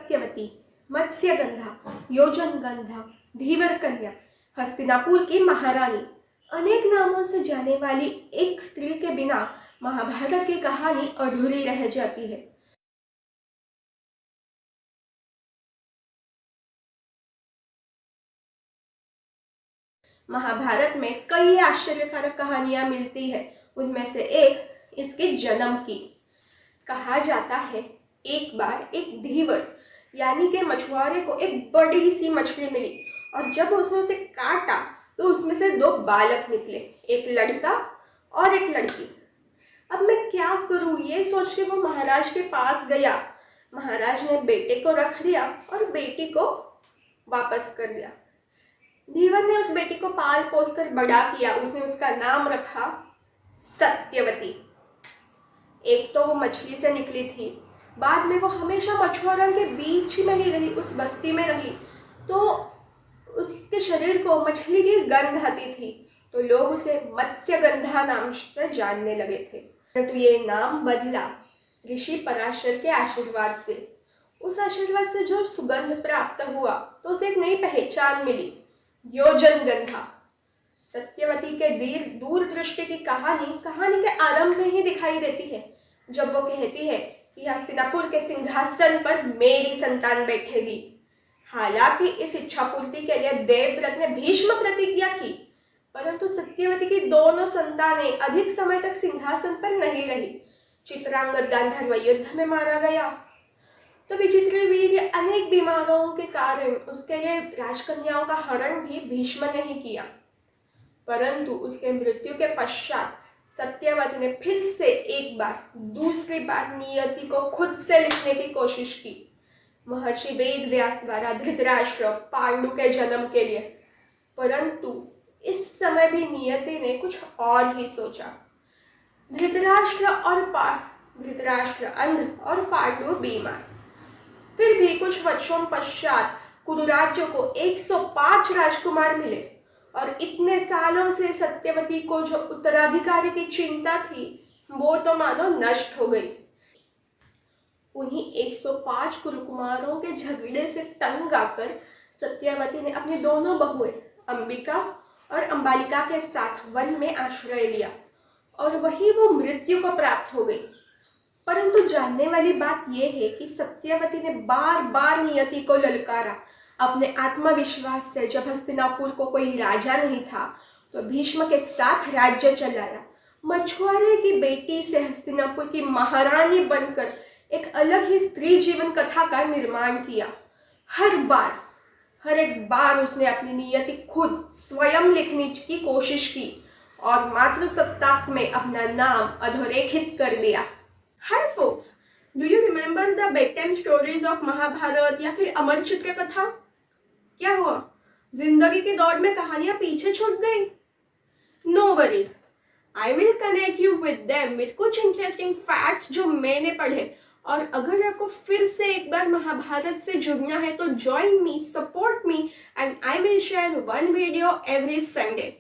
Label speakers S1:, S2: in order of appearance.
S1: सत्यवती, मत्स्यगंधा, योजनगंधा, धीवर कन्या, हस्तिनापुर की महारानी, अनेक नामों से जाने वाली एक स्त्री के बिना महाभारत की कहानी अधूरी रह जाती है। महाभारत में कई आश्चर्यकारक कहानियां मिलती है। उनमें से एक इसके जन्म की। कहा जाता है एक बार एक धीवर यानी कि मछुआरे को एक बड़ी सी मछली मिली और जब उसने उसे काटा तो उसमें से दो बालक निकले, एक लड़का और एक लड़की। अब मैं क्या करूं ये सोच के वो महाराज के पास गया। महाराज ने बेटे को रख दिया और बेटी को वापस कर दिया। धीवर ने उस बेटी को पाल पोस कर बड़ा किया। उसने उसका नाम रखा सत्यवती। एक तो वो मछली से निकली थी, बाद में वो हमेशा मछुआरों के बीच में ही रही, उस बस्ती में रही, तो उसके शरीर को मछली की गंध आती थी, तो लोग उसे मत्स्यगंधा नाम से जानने लगे थे। तो ये नाम बदला ऋषि पराशर के आशीर्वाद से। उस आशीर्वाद से जो सुगंध प्राप्त हुआ तो उसे एक नई पहचान मिली, योजनगंधा। सत्यवती के दूरदृष्टि की कहानी के आरंभ में ही दिखाई देती है, जब वो कहती है कि हस्तिनापुर के सिंहासन पर मेरी संतान बैठेगी। हालांकि इस इच्छा पूर्ति के लिए देवव्रत ने भीष्म प्रतिज्ञा की, परंतु सत्यवती की दोनों संतानें अधिक समय तक सिंहासन पर नहीं रही। चित्रांगद गांधर्व युद्ध में मारा गया। तो विचित्र वीर अनेक बीमारों के कारण उसके लिए राजकन्याओं का हरण भी भीष्म ने ही किया। परंतु उसके मृत्यु के पश्चात सत्यवती ने फिर से एक बार, दूसरी बार नियति को खुद से लिखने की कोशिश की, महर्षि वेद व्यास द्वारा धृतराष्ट्र पांडु के जन्म के लिए। परंतु इस समय भी नियति ने कुछ और ही सोचा। धृतराष्ट्र अंध और पांडु बीमार। फिर भी कुछ वर्षों पश्चात कुरुराज्य को 105 राजकुमार मिले और इतने सालों से सत्यवती को जो उत्तराधिकारी की चिंता थी वो तो मानो नष्ट हो गई। उन्हीं 105 कुरुकुमारों के झगड़े से तंग आकर सत्यवती ने अपनी दोनों बहुएं अंबिका और अंबालिका के साथ वन में आश्रय लिया और वही वो मृत्यु को प्राप्त हो गई। परंतु जानने वाली बात यह है कि सत्यवती ने बार बार नियति को ललकारा। अपने आत्मविश्वास से जब हस्तिनापुर को कोई राजा नहीं था तो भीष्म के साथ राज्य चलाया। मछुआरे की बेटी से हस्तिनापुर की महारानी बनकर एक अलग ही स्त्री जीवन कथा का निर्माण किया। हर एक बार उसने अपनी नियति खुद स्वयं लिखने की कोशिश की और मात्र सप्ताह में अपना नाम अधोरेखित कर दिया। Hi folks, do you remember the bed time stories of Mahabharat या फिर अमर चित्र कथा? क्या हुआ, जिंदगी की दौड़ में कहानियां पीछे छूट गई? No worries, I will connect you with them with कुछ इंटरेस्टिंग फैक्ट्स जो मैंने पढ़े। और अगर आपको फिर से एक बार महाभारत से जुड़ना है तो join me, support me and I will share 1 video every Sunday.